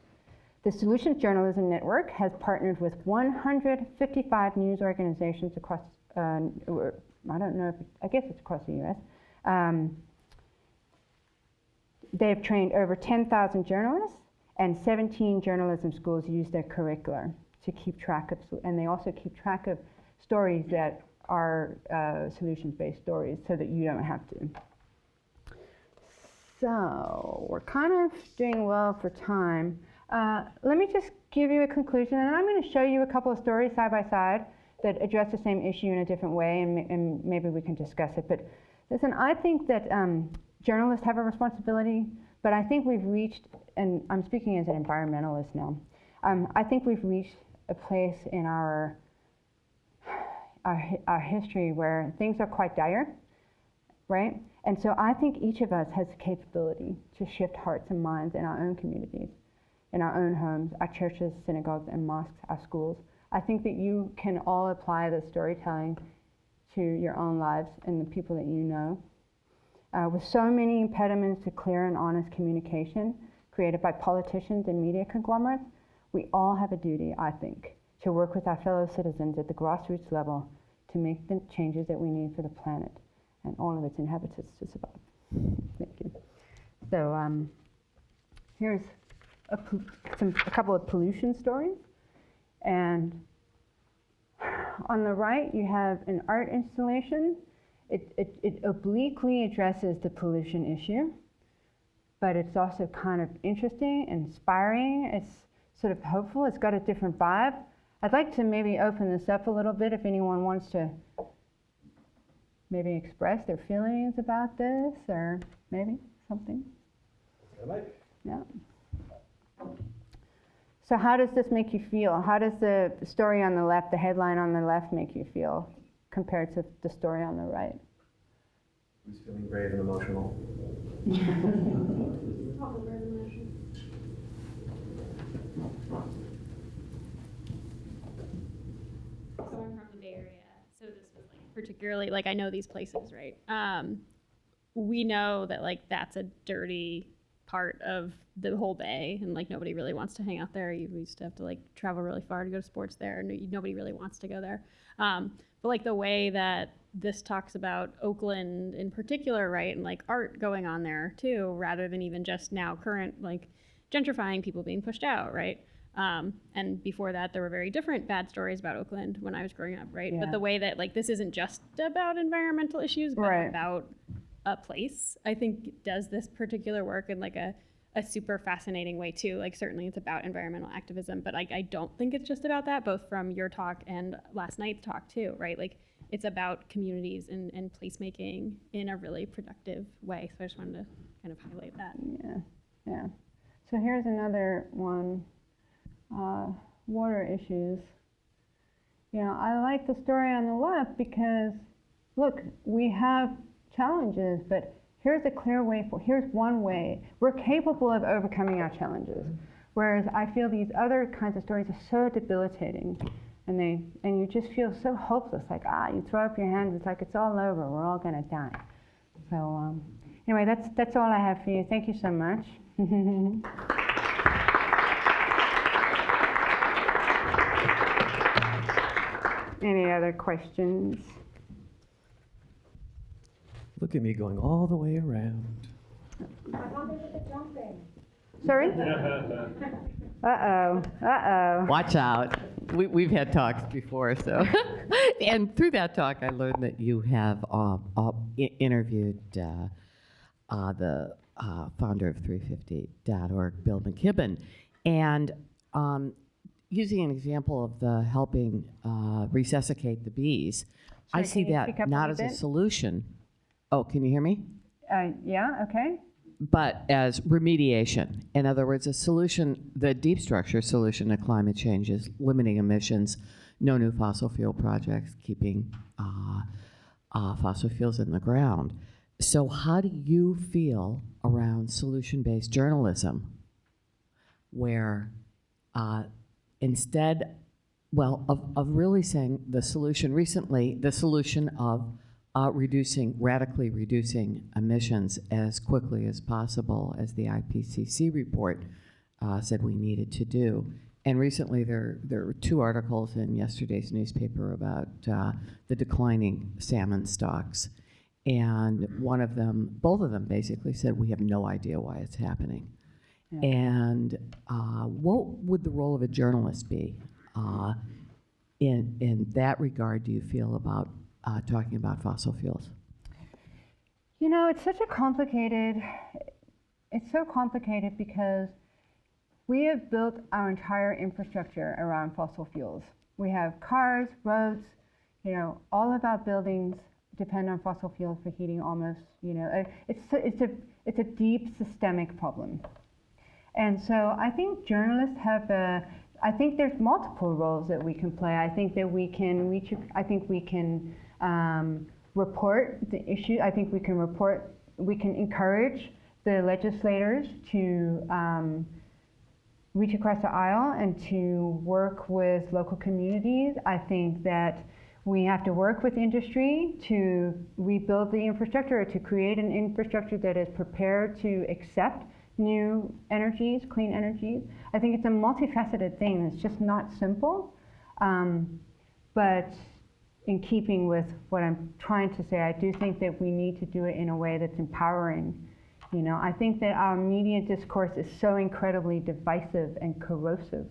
[SPEAKER 2] The Solutions Journalism Network has partnered with 155 news organizations across, I don't know, I guess it's across the US. They have trained over 10,000 journalists, and 17 journalism schools use their curricula to keep track of, and they also keep track of stories that are solutions-based stories so that you don't have to. So we're kind of doing well for time. Let me just give you a conclusion, and then I'm going to show you a couple of stories side by side that address the same issue in a different way, and maybe we can discuss it. But listen, I think that journalists have a responsibility, but I think we've reached, and I'm speaking as an environmentalist now, I think we've reached a place in our history where things are quite dire, right? And so I think each of us has the capability to shift hearts and minds in our own communities, in our own homes, our churches, synagogues, and mosques, our schools. I think that you can all apply the storytelling to your own lives and the people that you know. With so many impediments to clear and honest communication created by politicians and media conglomerates, we all have a duty, I think, to work with our fellow citizens at the grassroots level to make the changes that we need for the planet and all of its inhabitants to survive. Thank you. So here's a couple of pollution stories. And on the right, you have an art installation. It obliquely addresses the pollution issue, but it's also kind of interesting, inspiring. It's sort of hopeful. It's got a different vibe. I'd like to maybe open this up a little bit if anyone wants to maybe express their feelings about this, or maybe something. Yeah. So how does this make you feel? How does the story on the left, the headline on the left, make you feel compared to the story on the right?
[SPEAKER 4] Who's feeling brave and emotional?
[SPEAKER 3] Probably very emotional.
[SPEAKER 5] So I'm from the Bay Area, so this was like particularly, like, I know these places, right? We know that, like, that's a dirty part of the whole bay, and like nobody really wants to hang out there. We used to have to like travel really far to go to sports there, and nobody really wants to go there. But like the way that this talks about Oakland in particular, right, and like art going on there too, rather than even just now current like gentrifying, people being pushed out, right? And before that, there were very different bad stories about Oakland when I was growing up, right? Yeah. But the way that like this isn't just about environmental issues, but right. about a place, I think does this particular work in like a super fascinating way too. Like certainly it's about environmental activism, but I don't think it's just about that, both from your talk and last night's talk too, right? Like it's about communities and placemaking in a really productive way. So I just wanted to kind of highlight that.
[SPEAKER 2] Yeah. So here's another one, water issues. You know, I like the story on the left because, look, we have challenges, but here's a clear way here's one way. We're capable of overcoming our challenges. Whereas I feel these other kinds of stories are so debilitating, and you just feel so hopeless, like, you throw up your hands, it's like it's all over, we're all gonna die. So anyway, that's all I have for you. Thank you so much. Any other questions?
[SPEAKER 4] Look at me going all the way around.
[SPEAKER 2] Sorry? Uh-oh.
[SPEAKER 6] Watch out. We've had talks before, so. And through that talk, I learned that you have interviewed the founder of 350.org, Bill McKibben, and using an example of the helping resuscitate the bees, I see that not as a solution. Oh, can you hear me?
[SPEAKER 2] Yeah, okay.
[SPEAKER 6] but as remediation. In other words, a solution, the deep structure solution to climate change is limiting emissions, no new fossil fuel projects, keeping fossil fuels in the ground. So how do you feel around solution-based journalism, where instead, well, of really saying the solution recently, the solution of radically reducing emissions as quickly as possible, as the IPCC report said we needed to do. And recently there were 2 articles in yesterday's newspaper about the declining salmon stocks. And both of them basically said we have no idea why it's happening. Yeah. And what would the role of a journalist be in that regard, do you feel, about talking about fossil fuels?
[SPEAKER 2] You know, it's so complicated because we have built our entire infrastructure around fossil fuels. We have cars, roads, you know, all of our buildings depend on fossil fuels for heating almost, you know, it's a deep systemic problem. And so I think journalists I think there's multiple roles that we can play. I think that we can report the issue. I think we can encourage the legislators to reach across the aisle and to work with local communities. I think that we have to work with industry to rebuild the infrastructure, to create an infrastructure that is prepared to accept new energies, clean energies. I think it's a multifaceted thing. It's just not simple. But in keeping with what I'm trying to say, I do think that we need to do it in a way that's empowering. You know, I think that our media discourse is so incredibly divisive and corrosive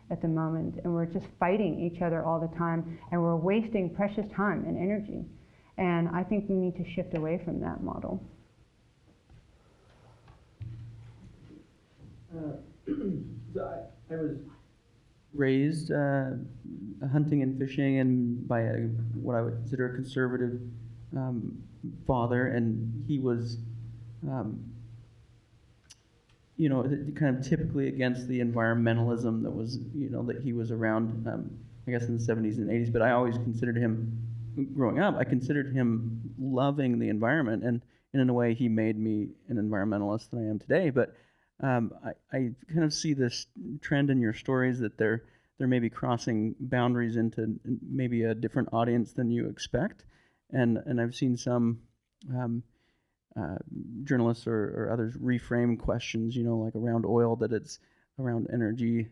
[SPEAKER 2] at the moment, and we're just fighting each other all the time, and we're wasting precious time and energy. And I think we need to shift away from that model.
[SPEAKER 7] So I was raised hunting and fishing, and by what I would consider a conservative father, and he was, you know, kind of typically against the environmentalism that was, you know, that he was around, I guess in the 70s and 80s. But I always considered him, growing up, I considered him loving the environment, and in a way he made me an environmentalist that I am today. But I kind of see this trend in your stories that they're maybe crossing boundaries into maybe a different audience than you expect, and I've seen some journalists or others reframe questions, you know, like around oil, that it's around energy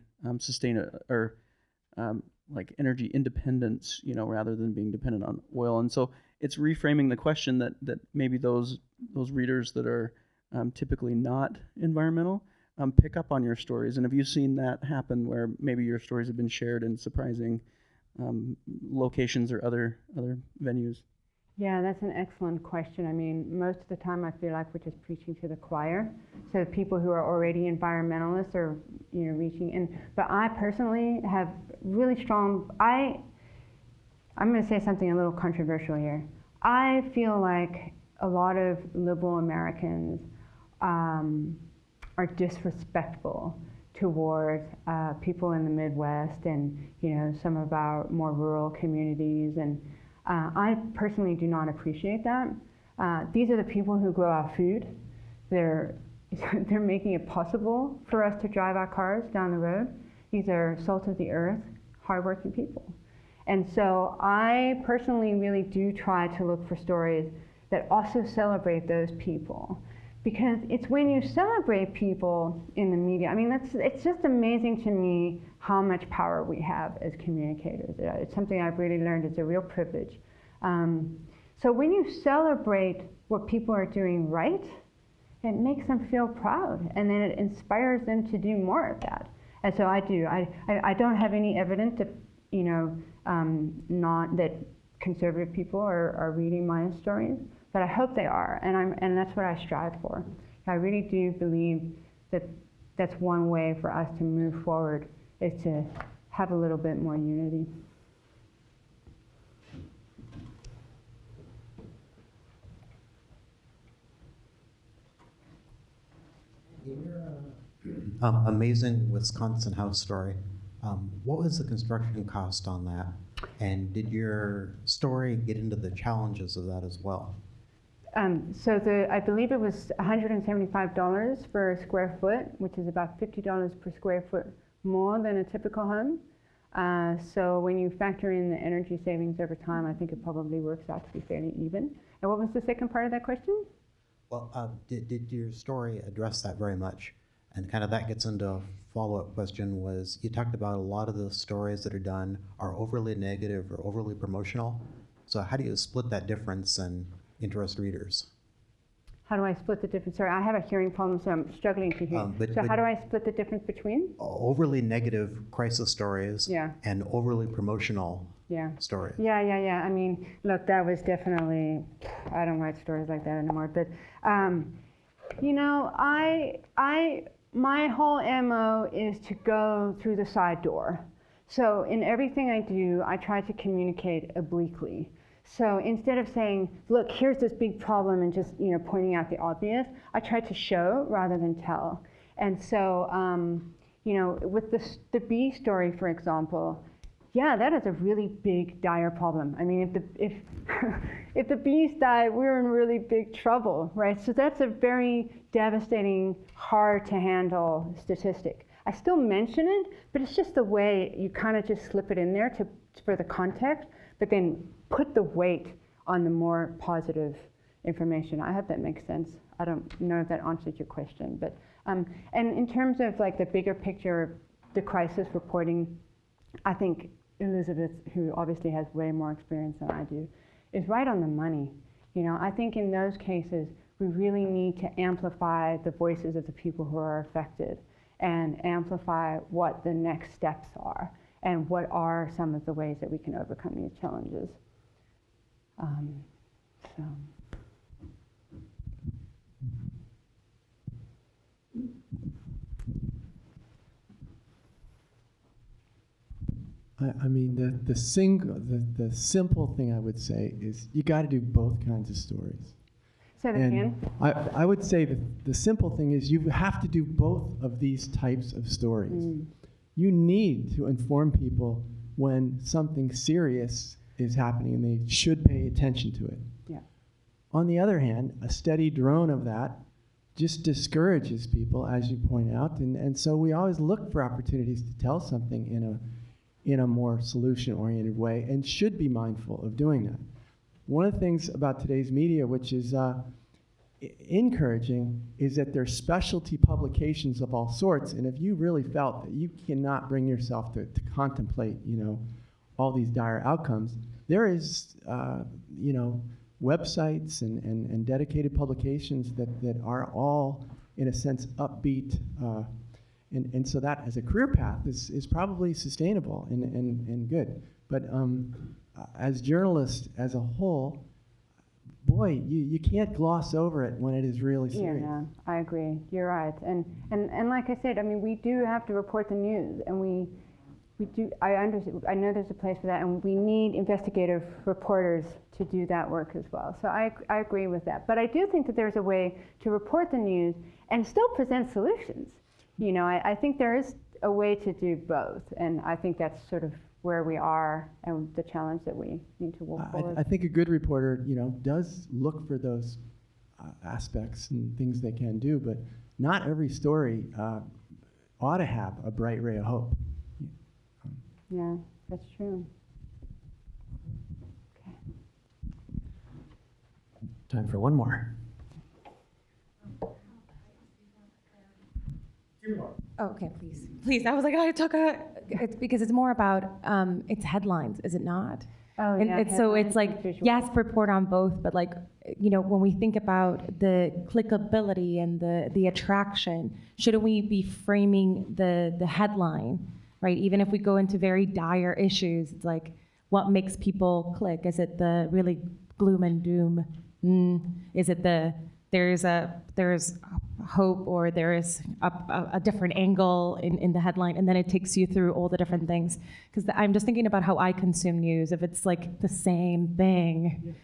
[SPEAKER 7] like energy independence, you know, rather than being dependent on oil. And so it's reframing the question that maybe those readers that are typically not environmental pick up on your stories. And have you seen that happen, where maybe your stories have been shared in surprising locations or other venues?
[SPEAKER 2] Yeah, that's an excellent question. I mean, most of the time I feel like we're just preaching to the choir. So people who are already environmentalists are, you know, reaching in. But I personally have really strong, I'm going to say something a little controversial here. I feel like a lot of liberal Americans are disrespectful toward people in the Midwest and, you know, some of our more rural communities. And I personally do not appreciate that. These are the people who grow our food. They're making it possible for us to drive our cars down the road. These are salt of the earth, hardworking people. And so I personally really do try to look for stories that also celebrate those people. Because it's when you celebrate people in the media, I mean, it's just amazing to me how much power we have as communicators. It's something I've really learned. It's a real privilege. So when you celebrate what people are doing right, it makes them feel proud, and then it inspires them to do more of that. And so I do. I don't have any evidence that, you know, not that conservative people are reading my stories, but I hope they are, and that's what I strive for. I really do believe that that's one way for us to move forward, is to have a little bit more unity.
[SPEAKER 8] Amazing Wisconsin house story. What was the construction cost on that? And did your story get into the challenges of that as well?
[SPEAKER 2] I believe it was $175 for a square foot, which is about $50 per square foot more than a typical home. So when you factor in the energy savings over time, I think it probably works out to be fairly even. And what was the second part of that question?
[SPEAKER 8] Well, did your story address that very much? And kind of that gets into a follow-up question was, you talked about a lot of the stories that are done are overly negative or overly promotional. So how do you split that difference and interest readers?
[SPEAKER 2] How do I split the difference? Sorry, I have a hearing problem, so I'm struggling to hear. So how do I split the difference between?
[SPEAKER 8] Overly negative crisis stories and overly promotional stories.
[SPEAKER 2] Yeah. I mean, look, that was definitely, I don't write stories like that anymore. But, you know, my whole MO is to go through the side door. So in everything I do, I try to communicate obliquely. So instead of saying, look, here's this big problem and just, you know, pointing out the obvious, I try to show rather than tell. And so, you know, with the bee story, for example, yeah, that is a really big, dire problem. I mean, if the bees die, we're in really big trouble, right? So that's a very devastating, hard to handle statistic. I still mention it, but it's just the way you kind of just slip it in there for the context, but then put the weight on the more positive information. I hope that makes sense. I don't know if that answered your question, but and in terms of like the bigger picture, the crisis reporting, I think Elizabeth, who obviously has way more experience than I do, is right on the money. You know, I think in those cases, we really need to amplify the voices of the people who are affected and amplify what the next steps are and what are some of the ways that we can overcome these challenges.
[SPEAKER 4] I mean, the simple thing I would say is you got to do both kinds of stories.
[SPEAKER 2] Say that again.
[SPEAKER 4] I would say that the simple thing is you have to do both of these types of stories. You need to inform people when something serious is happening and they should pay attention to it.
[SPEAKER 2] Yeah. On
[SPEAKER 4] the other hand, a steady drone of that just discourages people, as you point out, and so we always look for opportunities to tell something in a more solution-oriented way and should be mindful of doing that. One of the things about today's media, which is encouraging, is that there's specialty publications of all sorts, and if you really felt that you cannot bring yourself to contemplate, you know, all these dire outcomes, there is, you know, websites and dedicated publications that are all, in a sense, upbeat, and so that as a career path is probably sustainable and good. But as journalists as a whole, boy, you can't gloss over it when it is really serious.
[SPEAKER 2] Yeah, no, I agree. You're right. And like I said, I mean, we do have to report the news, and we do. I know there's a place for that, and we need investigative reporters to do that work as well. So I agree with that. But I do think that there's a way to report the news and still present solutions. You know, I think there is a way to do both, and I think that's sort of where we are and the challenge that we need to work forward.
[SPEAKER 4] I think a good reporter, you know, does look for those aspects and things they can do, but not every story ought to have a bright ray of hope.
[SPEAKER 2] Yeah, that's true. Okay.
[SPEAKER 4] Time for one more.
[SPEAKER 9] Oh, okay, please. Please, I was like, I took it's because it's more about, it's headlines, is it not?
[SPEAKER 2] Oh, yeah.
[SPEAKER 9] And so it's like, yes, report on both, but like, you know, when we think about the clickability and the attraction, shouldn't we be framing the headline, right? Even if we go into very dire issues, it's like, what makes people click? Is it the really gloom and doom? Is it there's hope, or there is a different angle in the headline, and then it takes you through all the different things? Because I'm just thinking about how I consume news. If it's like the same thing,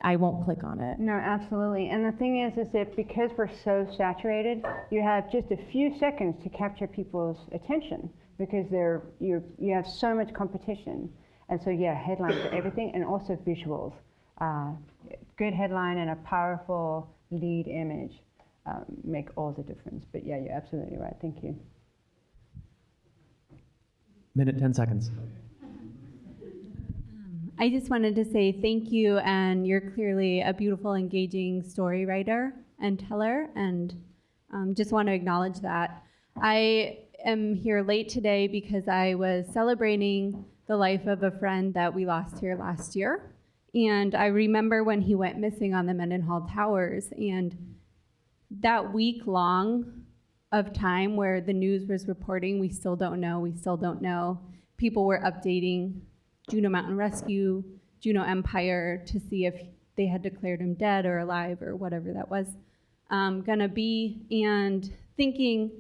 [SPEAKER 9] I won't click on it.
[SPEAKER 2] No, absolutely. And the thing is that because we're so saturated, you have just a few seconds to capture people's attention because you have so much competition. And so, yeah, headlines are everything, and also visuals. Good headline and a powerful lead image make all the difference. But yeah, you're absolutely right. Thank you.
[SPEAKER 10] Minute, 10 seconds.
[SPEAKER 11] I just wanted to say thank you, and you're clearly a beautiful, engaging story writer and teller, and just want to acknowledge that. I am here late today because I was celebrating the life of a friend that we lost here last year, and I remember when he went missing on the Mendenhall Towers, and that week long of time where the news was reporting, we still don't know. People were updating Juneau Mountain Rescue, Juneau Empire to see if they had declared him dead or alive or whatever that was gonna be. And thinking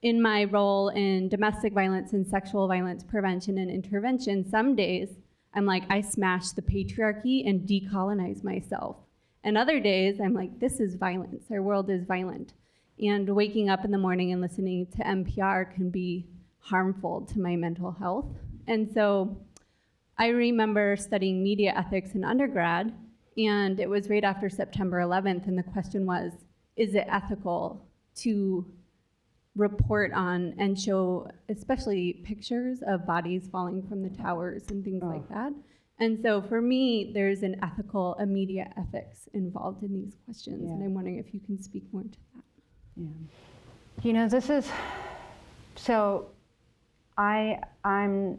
[SPEAKER 11] in my role in domestic violence and sexual violence prevention and intervention, some days I'm like, I smash the patriarchy and decolonize myself. And other days I'm like, this is violence, our world is violent. And waking up in the morning and listening to NPR can be harmful to my mental health. And so I remember studying media ethics in undergrad, and it was right after September 11th, and the question was, is it ethical to report on and show especially pictures of bodies falling from the towers and things like that? And so for me, there's an ethical, a media ethics involved in these questions, and I'm wondering if you can speak more to that.
[SPEAKER 2] Yeah. You know, this is, so I'm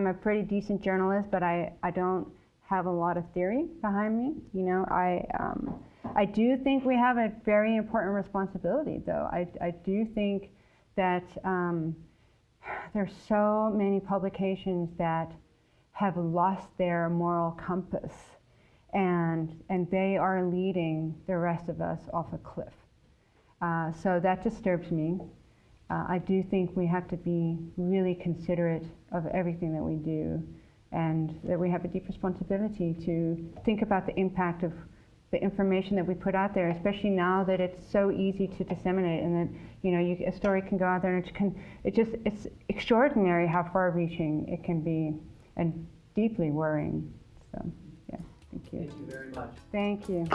[SPEAKER 2] a pretty decent journalist, but I don't have a lot of theory behind me. You know, I do think we have a very important responsibility, though. I do think that there's so many publications that have lost their moral compass, and they are leading the rest of us off a cliff. So that disturbs me. I do think we have to be really considerate of everything that we do, and that we have a deep responsibility to think about the impact of the information that we put out there, especially now that it's so easy to disseminate, and that, you know, a story can go out there and it's extraordinary how far-reaching it can be, and deeply worrying. So, yeah, thank you.
[SPEAKER 10] Thank you very much.
[SPEAKER 2] Thank you.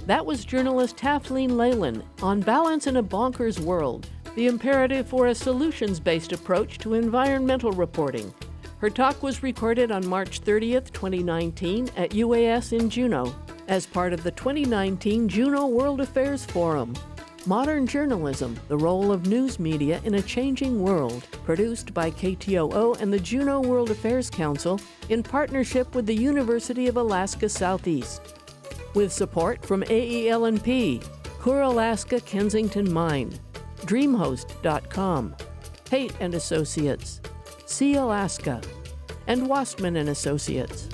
[SPEAKER 1] That was journalist Tafline Laylin on Balance in a Bonkers World, the imperative for a solutions-based approach to environmental reporting. Her talk was recorded on March 30th, 2019 at UAS in Juneau as part of the 2019 Juneau World Affairs Forum. Modern Journalism, the Role of News Media in a Changing World, produced by KTOO and the Juneau World Affairs Council in partnership with the University of Alaska Southeast. With support from AEL&P, Coeur Alaska Kensington Mine, DreamHost.com, Pate & Associates, Sea Alaska, and Wastman & Associates.